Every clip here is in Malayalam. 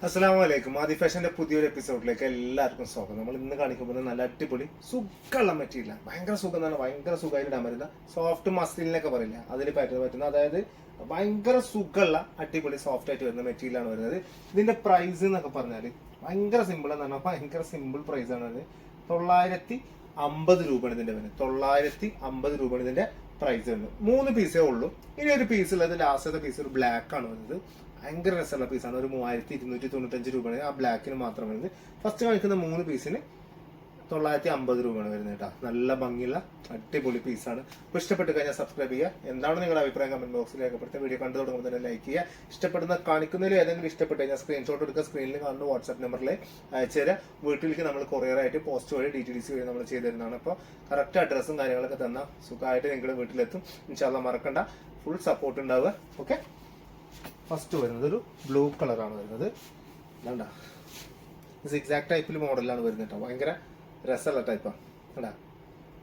അസ്സലാമു അലൈക്കും. ആദി ഫാഷന്റെ പുതിയൊരു എപ്പിസോഡിലേക്ക് എല്ലാവർക്കും സ്വാഗതം. നമ്മൾ ഇന്ന് കാണിക്കുമ്പോൾ നല്ല അടിപൊളി സുഖമുള്ള മെറ്റീരിയൽ, ഭയങ്കര സുഖം എന്ന് പറഞ്ഞാൽ ഭയങ്കര സുഖമായിട്ട് ഇടാൻ പറ്റുന്ന സോഫ്റ്റ് മസ്ലിനൊക്കെ പറയില്ല, അതിൽ പറ്റുന്ന അതായത് ഭയങ്കര സുഖമുള്ള അടിപൊളി സോഫ്റ്റ് ആയിട്ട് വരുന്ന മെറ്റീരിയലാണ് വരുന്നത്. ഇതിന്റെ പ്രൈസ് എന്നൊക്കെ പറഞ്ഞാൽ ഭയങ്കര സിമ്പിൾ എന്ന് പറഞ്ഞാൽ ഭയങ്കര സിമ്പിൾ പ്രൈസ് ആണ്. അത് 950 രൂപയാണ് ഇതിന്റെ വരുന്നത്. 950 രൂപയാണ് ഇതിന്റെ പ്രൈസ് വരുന്നത്. 3 പീസേ ഉള്ളൂ. ഇനി ഒരു പീസ് ഉള്ളത് ലാസ്റ്റത്തെ പീസ് ഒരു ബ്ലാക്ക് ആണ് വരുന്നത്. ഭയങ്കര രസമുള്ള പീസാണ്. ഒരു 3295 രൂപയാണ് ആ ബ്ലാക്കിന് മാത്രം വരുന്നത്. ഫസ്റ്റ് കാണിക്കുന്ന 3 പീസിന് 950 രൂപയാണ് വരുന്നത് കേട്ടോ. നല്ല ഭംഗിയുള്ള അടിപൊളി പീസാണ്. അപ്പോൾ ഇഷ്ടപ്പെട്ട് കഴിഞ്ഞാൽ സബ്സ്ക്രൈബ് ചെയ്യുക. എന്താണ് നിങ്ങളുടെ അഭിപ്രായം കമന്റ് ബോക്സിൽ രേഖപ്പെടുത്തുക. വീഡിയോ കണ്ടു തുടങ്ങുമ്പോൾ തന്നെ ലൈക്ക് ചെയ്യുക. ഇഷ്ടപ്പെടുന്ന കാണിക്കുന്നതിൽ ഏതെങ്കിലും ഇഷ്ടപ്പെട്ട് കഴിഞ്ഞാൽ സ്ക്രീൻഷോട്ട് എടുക്കുക. സ്ക്രീനിൽ കാണുന്ന വാട്സ്ആപ്പ് നമ്പറിൽ അയച്ചു തരാം. വീട്ടിലേക്ക് നമ്മൾ കൊറിയറായിട്ട് പോസ്റ്റ് വഴി DTDC വഴി നമ്മൾ ചെയ്തു തരുന്നതാണ്. അപ്പോൾ കറക്റ്റ് അഡ്രസ്സും കാര്യങ്ങളൊക്കെ തന്നാൽ സുഖമായിട്ട് നിങ്ങളുടെ വീട്ടിലെത്തും. ഇൻഷാല്ലാ മറക്കണ്ട, ഫുൾ സപ്പോർട്ട് ഉണ്ടാവുക. ഓക്കെ, ഫസ്റ്റ് വരുന്നത് ഒരു ബ്ലൂ കളറാണ് വരുന്നത്. വേണ്ട സിക്സാക്ട് ടൈപ്പിൽ മോഡലാണ് വരുന്നത് കേട്ടോ. ഭയങ്കര രസമുള്ള ടൈപ്പാണ് കേട്ടാ.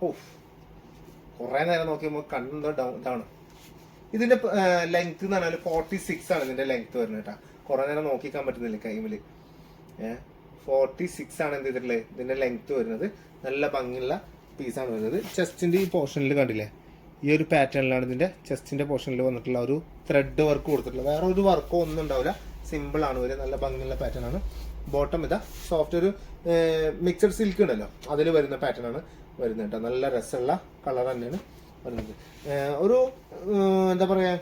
ഓ, കുറേ നേരം നോക്കിയപ്പോൾ കണ്ണുണ്ടോ ഇതാണ്. ഇതിന്റെ ലെങ്ത് എന്ന് പറഞ്ഞാൽ 46 ആണ് ഇതിന്റെ ലെങ്ത് വരുന്നത് കേട്ടോ. കുറേ നേരം നോക്കിക്കാൻ പറ്റുന്നില്ല കൈമില്. 46 ആണ് എന്ത് ചെയ്തിട്ടുള്ളത് ഇതിന്റെ ലെങ്ത് വരുന്നത്. നല്ല ഭംഗിയുള്ള പീസാണ് വരുന്നത്. ചെസ്റ്റിന്റെ ഈ പോർഷനിൽ കണ്ടില്ലേ, ഈ ഒരു പാറ്റേണിലാണ് ഇതിന്റെ ചെസ്റ്റിന്റെ പോർഷനിൽ വന്നിട്ടുള്ള ഒരു ത്രെഡ് വർക്ക് കൊടുത്തിട്ടുള്ളത്. വേറെ ഒരു വർക്കോ ഒന്നും ഉണ്ടാവില്ല. സിമ്പിൾ ആണ് വരിക. നല്ല ഭംഗിയുള്ള പാറ്റേൺ ആണ്. ബോട്ടം ഇതാ സോഫ്റ്റ് ഒരു മിക്സഡ് സിൽക്ക് ഉണ്ടല്ലോ, അതിൽ വരുന്ന പാറ്റേൺ ആണ് വരുന്നത് കേട്ടോ. നല്ല രസമുള്ള കളർ തന്നെയാണ് വരുന്നത്. ഒരു എന്താ പറയാ,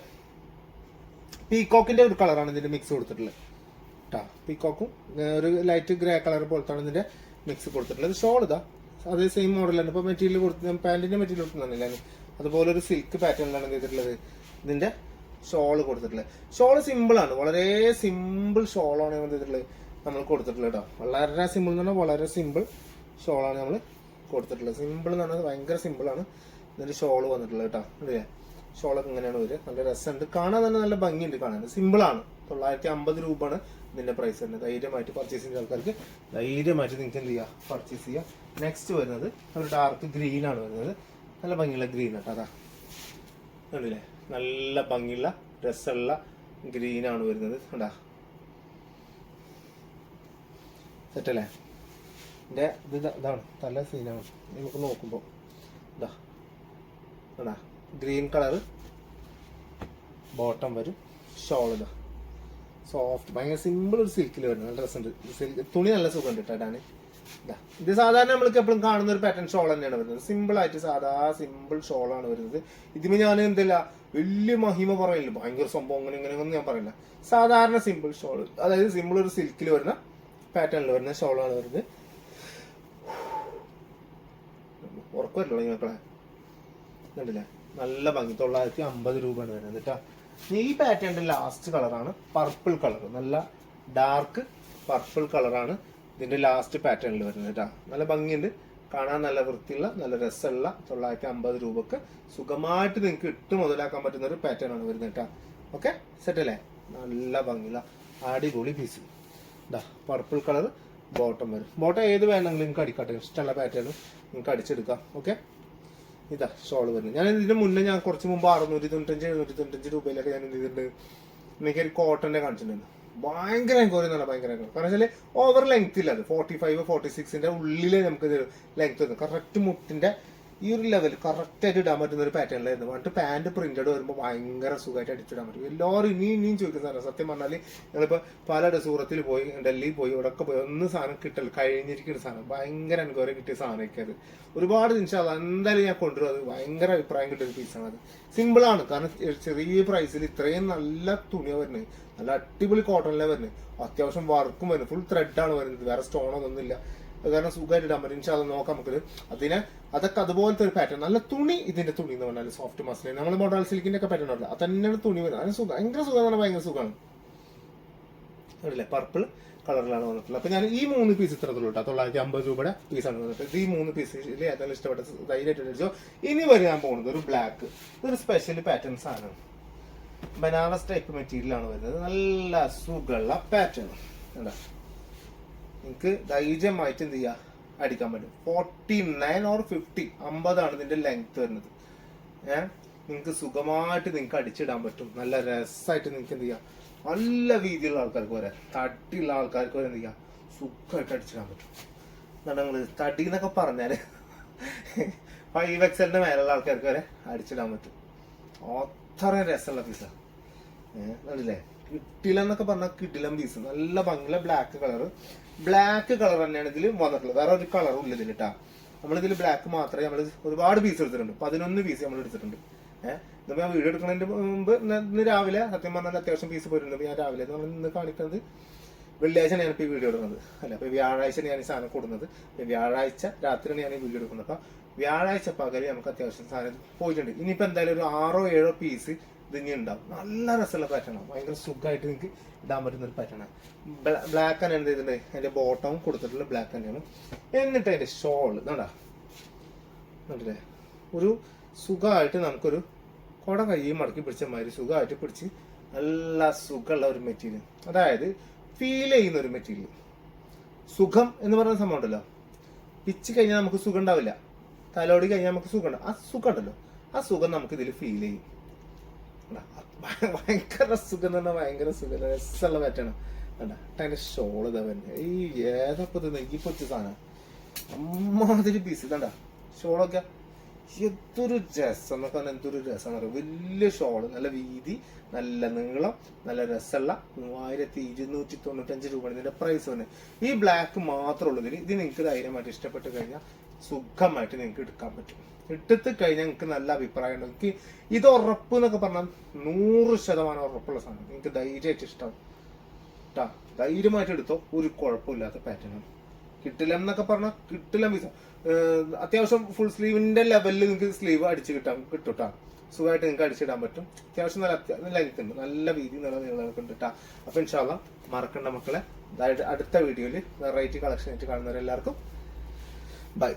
പീകോക്കിന്റെ ഒരു കളറാണ് ഇതിന്റെ മിക്സ് കൊടുത്തിട്ടുള്ളത് കേട്ടോ. പീകോക്കും ഒരു ലൈറ്റ് ഗ്രേ കളർ പോലത്താണ് ഇതിന്റെ മിക്സ് കൊടുത്തിട്ടുള്ളത്. ഷോൾ ഇതാ അതേ സെയിം മോഡലാണ്. ഇപ്പൊ മെറ്റീരിയൽ കൊടുത്ത് പാന്റിന്റെ മെറ്റീരിയൽ കൊടുക്കുന്നില്ല, അതുപോലെ ഒരു സിൽക്ക് പാറ്റേണിലാണ് ചെയ്തിട്ടുള്ളത് ഇതിന്റെ ഷോള് കൊടുത്തിട്ടുള്ളത്. ഷോള് സിമ്പിൾ ആണ്, വളരെ സിമ്പിൾ ഷോളാണ് ചെയ്തിട്ടുള്ളത് നമ്മൾ കൊടുത്തിട്ടുള്ളത് കേട്ടോ. വളരെ സിമ്പിൾ എന്ന് പറഞ്ഞാൽ വളരെ സിമ്പിൾ ഷോളാണ് നമ്മൾ കൊടുത്തിട്ടുള്ളത്. സിമ്പിൾ എന്ന് പറഞ്ഞാൽ ഭയങ്കര സിമ്പിളാണ് ഇതിന്റെ ഷോള് വന്നിട്ടുള്ളത് കേട്ടോ. അല്ലേ, ഷോളൊക്കെ ഇങ്ങനെയാണ് വരിക. നല്ല രസമുണ്ട് കാണാൻ, തന്നെ നല്ല ഭംഗിയുണ്ട് കാണാൻ. സിമ്പിളാണ്. 950 രൂപയാണ് ഇതിന്റെ പ്രൈസ് വരുന്നത്. ധൈര്യമായിട്ട് പർച്ചേസ് ചെയ്യുന്ന ആൾക്കാർക്ക് ധൈര്യമായിട്ട് നിങ്ങൾക്ക് എന്ത് ചെയ്യുക, പർച്ചേസ് ചെയ്യുക. നെക്സ്റ്റ് വരുന്നത് ഒരു ഡാർക്ക് ഗ്രീൻ ആണ് വരുന്നത്. നല്ല ഭംഗിയുള്ള ഗ്രീൻ കേട്ടോ. അതാ കണ്ടില്ലേ, നല്ല ഭംഗിയുള്ള രസമുള്ള ഗ്രീനാണ് വരുന്നത്. കണ്ടാ സെറ്റല്ലേ. ഇതിന്റെ ഇതാണ് നല്ല സീനാണ് നമുക്ക് നോക്കുമ്പോൾ. ഇതാ കണ്ടാ ഗ്രീൻ കളറ് ബോട്ടം വരും. ഷോൾ ഇതാ സോഫ്റ്റ്, ഭയങ്കര സിമ്പിൾ ഒരു സിൽക്കിൽ വരുന്നത്. നല്ല രസമുണ്ട്. സിൽക്ക് തുണി നല്ല സുഖമുണ്ട് കേട്ടോ ഇടാൻ. ഇത് സാധാരണ നമ്മൾക്ക് എപ്പോഴും കാണുന്ന ഒരു പാറ്റേൺ ഷോൾ തന്നെയാണ് വരുന്നത്. സിമ്പിൾ ആയിട്ട് സാധാ സിമ്പിൾ ഷോളാണ് വരുന്നത്. ഇതിന് ഞാൻ എന്തില്ല വലിയ മഹിമ പറയില്ല, ഭയങ്കര സംഭവം അങ്ങനെ ഇങ്ങനെയൊന്നും ഞാൻ പറയില്ല. സാധാരണ സിമ്പിൾ ഷോൾ, അതായത് സിമ്പിൾ ഒരു സിൽക്കിൽ വരുന്ന പാറ്റേണിൽ വരുന്ന ഷോളാണ് വരുന്നത്. ഉറക്കമല്ലോ മക്കളെ, കണ്ടില്ലേ, നല്ല ഭംഗി. 950 രൂപയാണ് വരുന്നത് കേട്ടോ. ഈ പാറ്റേണിന്റെ ലാസ്റ്റ് കളറാണ് പർപ്പിൾ കളർ. നല്ല ഡാർക്ക് പർപ്പിൾ കളറാണ് ഇതിന്റെ ലാസ്റ്റ് പാറ്റേണിൽ വരുന്നത് കേട്ടോ. നല്ല ഭംഗിയുണ്ട് കാണാൻ, നല്ല വൃത്തിയുള്ള നല്ല രസമുള്ള 950 രൂപക്ക് സുഖമായിട്ട് നിങ്ങൾക്ക് ഇട്ട് മുതലാക്കാൻ പറ്റുന്ന ഒരു പാറ്റേൺ ആണ് വരുന്നത് കേട്ടോ. ഓക്കെ, സെറ്റ് അല്ലേ. നല്ല ഭംഗിയുള്ള അടിപൊളി പീസ്. ഇതാ പർപ്പിൾ കളർ ബോട്ടം വരും. ബോട്ടം ഏത് വേണമെങ്കിലും നിങ്ങൾക്ക് അടിക്കാട്ടെ, ഇഷ്ടമുള്ള പാറ്റേൺ നിങ്ങൾക്ക് അടിച്ചെടുക്കാം. ഓക്കെ, ഇതാ ഷോൾ വരുന്നത്. ഞാൻ ഇതിന് മുന്നേ ഞാൻ കുറച്ച് മുമ്പ് 695-795 രൂപയിലൊക്കെ ഞാൻ എന്ത് ചെയ്തിട്ടുണ്ട്, എനിക്കൊരു കോട്ടന്റെ കാണിച്ചിട്ടുണ്ട്. ഭയങ്കര എൻക്വയറി എന്ന് പറഞ്ഞാൽ ഭയങ്കര. കാരണം വെച്ചാൽ ഓവർ ലെങ്ത് ഇല്ല, അത് 45-46 ഉള്ളിലെ നമുക്ക് ലെങ്ത് വരുന്നത്. കറക്റ്റ് മുട്ടിന്റെ ഈ ഒരു ലെവൽ കറക്റ്റ് ആയിട്ട് ഇടാൻ പറ്റുന്ന ഒരു പാറ്റേണിലായിരുന്നു. എന്നിട്ട് പാന്റ് പ്രിന്റഡ് വരുമ്പോൾ ഭയങ്കര സുഖമായിട്ട് അടിച്ചിടാൻ പറ്റും. എല്ലാവരും ഇനിയും ചോദിക്കുന്ന സത്യം പറഞ്ഞാൽ ഞങ്ങളിപ്പോൾ പല സൂറത്തിൽ പോയി, ഡൽഹിയിൽ പോയി, ഇവിടെയൊക്കെ പോയി ഒന്നും സാധനം കിട്ടില്ല, കഴിഞ്ഞിരിക്കുന്ന സാധനം. ഭയങ്കര എൻക്വയറി കിട്ടിയ സാധനമൊക്കെ അത്. ഒരുപാട് ഇൻഷാല്ലാ എന്തായാലും ഞാൻ കൊണ്ടുവരും. അത് ഭയങ്കര അഭിപ്രായം കിട്ടിയൊരു പീസാണ് അത്. സിമ്പിളാണ്, കാരണം ചെറിയ പ്രൈസിൽ ഇത്രയും നല്ല തുണിയാണ് വരുന്നത്. നല്ല അടിപൊളി കോട്ടണിലാണ് വരുന്നത്. അത്യാവശ്യം വർക്കും വരുന്നത്. ഫുൾ ത്രെഡാണ് വരുന്നത്, വേറെ സ്റ്റോണൊന്നും ഇല്ല. കാരണം സുഖമായിട്ട് ഇടാൻ പറ്റും. ഇൻഷാല്ലാ നോക്കാം നമുക്ക്. അതൊക്കെ അതുപോലത്തെ ഒരു പാറ്റേൺ. നല്ല തുണി, ഇതിന്റെ തുണി എന്ന് പറഞ്ഞാൽ സോഫ്റ്റ് മസ്ലിൻ, നമ്മൾ മോഡൽ സിൽക്കിന്റെ ഒക്കെ പാറ്റേൺ അല്ല, അത് തന്നെയാണ് തുണി വരുന്നത്. അതിന് സുഖം, ഭയങ്കര സുഖം എന്ന് പറഞ്ഞാൽ ഭയങ്കര സുഖമാണ്. അല്ലേ, പർപ്പിൾ കളറിലാണ് വന്നിട്ടുള്ളത്. അപ്പൊ ഞാൻ ഈ 3 പീസ് ഇത്രത്തുള്ളൂ കേട്ടോ. 950 രൂപയുടെ പീസാണ് വന്നിട്ട്. ഈ 3 പീസ് ഏതായാലും ഇഷ്ടപ്പെട്ട ധൈര്യമായിട്ട് അടിച്ചോ. ഇനി വരാൻ പോകുന്നത് ഒരു ബ്ലാക്ക്. ഇതൊരു സ്പെഷ്യൽ പാറ്റേൺ സാധനമാണ്. ബനാറസ് ടൈപ്പ് മെറ്റീരിയൽ ആണ് വരുന്നത്. നല്ല സുഖമുള്ള പാറ്റേൺ. നിങ്ങൾക്ക് ധൈര്യമായിട്ട് എന്ത് ചെയ്യുക, അടിക്കാൻ പറ്റും. 49 or 50 50 ഇതിന്റെ ലെങ്ത് വരുന്നത്. നിങ്ങൾക്ക് സുഖമായിട്ട് നിങ്ങൾക്ക് അടിച്ചിടാൻ പറ്റും. നല്ല രസമായിട്ട് നിങ്ങൾക്ക് എന്ത് ചെയ്യാം, നല്ല വീതിയുള്ള ആൾക്കാർക്ക് വരെ, തടിയുള്ള ആൾക്കാർക്ക് വരെ എന്ത് ചെയ്യാം, സുഖമായിട്ട് അടിച്ചിടാൻ പറ്റും. എന്നാൽ നിങ്ങൾ തടി എന്നൊക്കെ പറഞ്ഞാൽ 5XL മേലുള്ള ആൾക്കാർക്ക് വരെ അടിച്ചിടാൻ പറ്റും. അത്രയും രസമുള്ള പീസാണ്. കണ്ടില്ലേ, കിട്ടിലെന്നൊക്കെ പറഞ്ഞാൽ കിട്ടിലം പീസ്, നല്ല ഭംഗിയുള്ള ബ്ലാക്ക് കളർ തന്നെയാണ് ഇതിൽ വന്നിട്ടുള്ളത്. വേറെ ഒരു കളറും ഇല്ല ഇതിൽ കേട്ടാ. നമ്മളിതിൽ ബ്ലാക്ക് മാത്രമേ നമ്മൾ ഒരുപാട് പീസ് എടുത്തിട്ടുണ്ട്, 11 പീസ് നമ്മൾ എടുത്തിട്ടുണ്ട്. ഇന്നിപ്പോൾ ഞാൻ വീഡിയോ എടുക്കുന്നതിന് മുമ്പ് ഇന്ന് രാവിലെ സത്യം പറഞ്ഞാൽ അത്യാവശ്യം പീസ് പോയിട്ടുണ്ട്. ഞാൻ രാവിലെ നമ്മൾ ഇന്ന് കാണിക്കുന്നത് വെള്ളിയാഴ്ച ഞാനിപ്പോൾ ഈ വീഡിയോ ഇടുന്നത് അല്ല, അപ്പോൾ വ്യാഴാഴ്ച ഞാൻ ഈ സാധനം കൊടുക്കുന്നത്. വ്യാഴാഴ്ച രാത്രിയാണ് ഞാൻ ഈ വീഡിയോ എടുക്കുന്നത്. അപ്പോൾ വ്യാഴാഴ്ച പകല് നമുക്ക് അത്യാവശ്യം സാധനം പോയിട്ടുണ്ട്. ഇനിയിപ്പോൾ എന്തായാലും ഒരു 6-7 പീസ് ഇതിങ്ങനെ ഉണ്ടാവും. നല്ല രസമുള്ള പാറ്റേണാണ്, ഭയങ്കര സുഖമായിട്ട് നിങ്ങൾക്ക് ഇടാൻ പറ്റുന്ന ഒരു പാറ്റേണാണ്. ബ്ലാക്ക് തന്നെ എന്ത് ചെയ്തിട്ടുണ്ട്, അതിന്റെ ബോട്ടം കൊടുത്തിട്ടുള്ള ബ്ലാക്ക് തന്നെയാണ്. എന്നിട്ട് അതിന്റെ ഷോൾ കണ്ടില്ലേ, ഒരു സുഖമായിട്ട് നമുക്കൊരു കുട കയ്യും മടക്കി പിടിച്ച മാതിരി സുഖമായിട്ട് പിടിച്ച് നല്ല സുഖമുള്ള ഒരു മെറ്റീരിയൽ, അതായത് ഫീൽ ചെയ്യുന്ന ഒരു മെറ്റീരിയൽ. സുഖം എന്ന് പറയുന്ന സംഭവം ഉണ്ടല്ലോ, പിച്ച് കഴിഞ്ഞാൽ നമുക്ക് സുഖം ഉണ്ടാവില്ല, തലോടി കഴിഞ്ഞാൽ നമുക്ക് സുഖം ഉണ്ടാവും. ആ സുഖം ഉണ്ടല്ലോ, ആ സുഖം നമുക്ക് ഇതിൽ ഫീൽ ചെയ്യും. ഭയങ്കര സുഖം എന്ന് പറഞ്ഞാൽ ഭയങ്കര സുഖം, രസമുള്ള പാറ്റാണ്. കണ്ട അതിന്റെ ഷോൾ ഇതാ വരുന്നത്. ഈ ഏതപ്പോ നെയ്യ് പൊച്ച സാധനം അമ്മാതിരി പീസ്. കണ്ട ഷോളൊക്കെ എന്തൊരു രസം എന്നൊക്കെ പറഞ്ഞാൽ എന്തൊരു രസം. വലിയ ഷോള്, നല്ല വീതി, നല്ല നീളം, നല്ല രസമുള്ള 3295 രൂപയാണ് ഇതിന്റെ പ്രൈസ് തന്നെ. ഈ ബ്ലാക്ക് മാത്രമുള്ളതിൽ ഇത് നിങ്ങൾക്ക് ധൈര്യമായിട്ട് ഇഷ്ടപ്പെട്ട് കഴിഞ്ഞാൽ സുഖമായിട്ട് നിങ്ങൾക്ക് എടുക്കാൻ പറ്റും. എടുത്ത് കഴിഞ്ഞാൽ നിങ്ങൾക്ക് നല്ല അഭിപ്രായം ഉണ്ട്. എനിക്ക് ഇത് ഉറപ്പ് എന്നൊക്കെ പറഞ്ഞാൽ 100% ഉറപ്പുള്ള സാധനം. നിങ്ങൾക്ക് ധൈര്യമായിട്ട് ഇഷ്ടമാവും കേട്ടാ. ധൈര്യമായിട്ട് എടുത്തോ, ഒരു കുഴപ്പമില്ലാത്ത പാറ്റേണാണ്. കിട്ടില്ല എന്നൊക്കെ പറഞ്ഞാൽ കിട്ടില്ല പീസ. അത്യാവശ്യം ഫുൾ സ്ലീവിന്റെ ലെവലിൽ നിങ്ങൾക്ക് സ്ലീവ് അടിച്ച് കിട്ടും കേട്ടാ. സുഖമായിട്ട് നിങ്ങൾക്ക് അടിച്ചിടാൻ പറ്റും. അത്യാവശ്യം നല്ല ലെങ്ത് ഉണ്ട്, നല്ല വീതി, നല്ല നീളമൊക്കെ ഉണ്ട് കേട്ടാ. അപ്പൊ ഇൻഷാ അല്ലാഹ് മറക്കണ്ട മക്കളെ, അടുത്ത വീഡിയോയിൽ വെറൈറ്റി കളക്ഷൻ ആയിട്ട് കാണുന്നവരെല്ലാവർക്കും ബൈ.